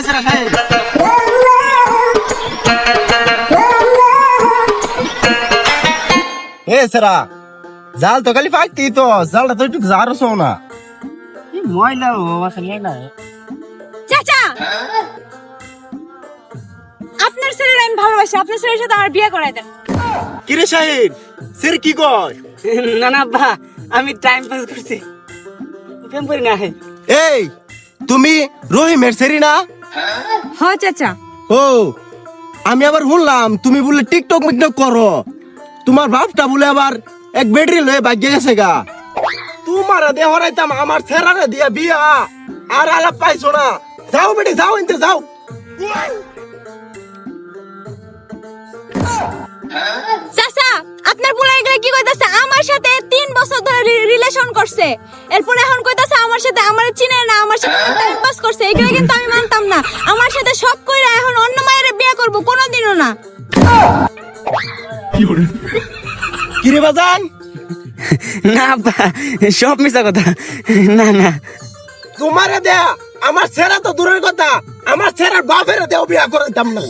সেরা খাই এ সেরা জাল তো খালি ফাইতি তো জালটা তো একটু জারো শো না ময়লা বাবা খালি না চাচা আপনার ছেলের আমি ভালোবাসি, আপনার ছেলের সাথে আমার বিয়ে করাই দেন। কিরে শাহিন সের কি কয় না না আব্বা আমি টাইম পাস করছি প্রেম করি না এই তুমি রহিমের সেরি না হ্যাঁ চাচা। ও আমি আবার শুনলাম তুমি বলে টিকটক মিকটক করো, তোমার বাপটা বলে আবার এক ব্যাটারি লয়ে ভাগ্যে গেছে গা। তোমার দে হরাইতাম আমার ছেড়ারে দিয়া বিয়া আর আলাপ পাইছো না। যাও বেটি যাও, ইনতে যাও। চাচা আপনার পোলা এগুলা কি কইতাছে? আমার সাথে 3 বছর ধরে রিলেশন করছে, এরপর এখন কইতাছে আমার সাথে আমার চিনে না, আমার সাথে টাইম পাস করছে। এগুলা কিন্তু আমি মানতাম না। আমার সাথে সব কইরা এখন অন্য মায়ের বিয়ে করব, কোনোদিনও না। কিরে বাজান? না আব্বা সব মিছা কথা। না না তোমারে দেয়া আমার ছেড়া তো দূরের কথা, আমার ছেড়ার বাপের দেও বিয়া করাইতাম না।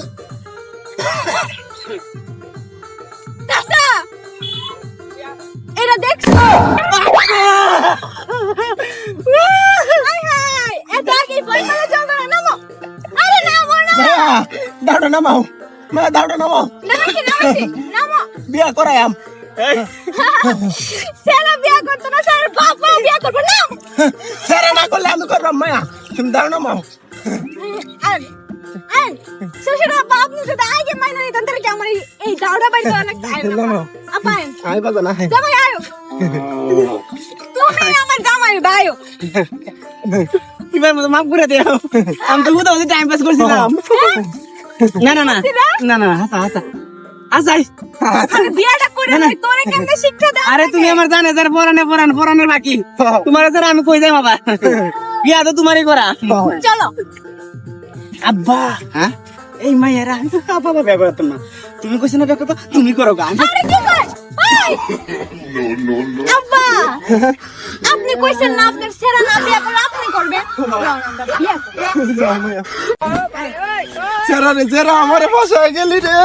চাচা এরা দেখছো? হাই হাই এটা কি পয়সালে চলবে না? নামো, আরে নামো না, দাঁড়ো নামাও, দাঁড়ো নামাও, নামো। বিয়া করাইম। সেরা বিয়ে করতো না, স্যার বাপ মা বিয়ে করবো না। ছেড়া না করলে আমি করবাম মায়া, তুমি দাঁড়ো নামাও। শ্বশুরা বাপ নিতে আগে মাইনা নিতেন, তাহলে কি আমার এই দাওড়া বাড়ি তো অনেক টাইম না। আপাই আই বাজান আই। জামাই আয়ো, তুমি আমার জামাই আয়ো। এবার মতো মাফ করে দিও, আমি তো কোথাও টাইম পাস করছিলাম। না না না না না হাসা হাসা আসাই আরে বিয়েটা করে নাই, তোরে কেমনে শিক্ষা দাও? আরে তুমি আমার জানে যার পরানের বাকি তোমার স্যার আমি কই যাই বাবা, বিয়া তো তোমারই করা। চলো। আব্বা হ্যাঁ এই মায়েরা আমি তো বাবা বিয়া করতাম না, তুমি কইছ না দেখো তো তুমি করো গা। আরে কি কই? আব্বা আপনি কইছেন না আপনার সেরা না বিয়ে করলে আপনি করবেন। ছেড়া রে ছেড়া, আমারে বসায় গেলি রে।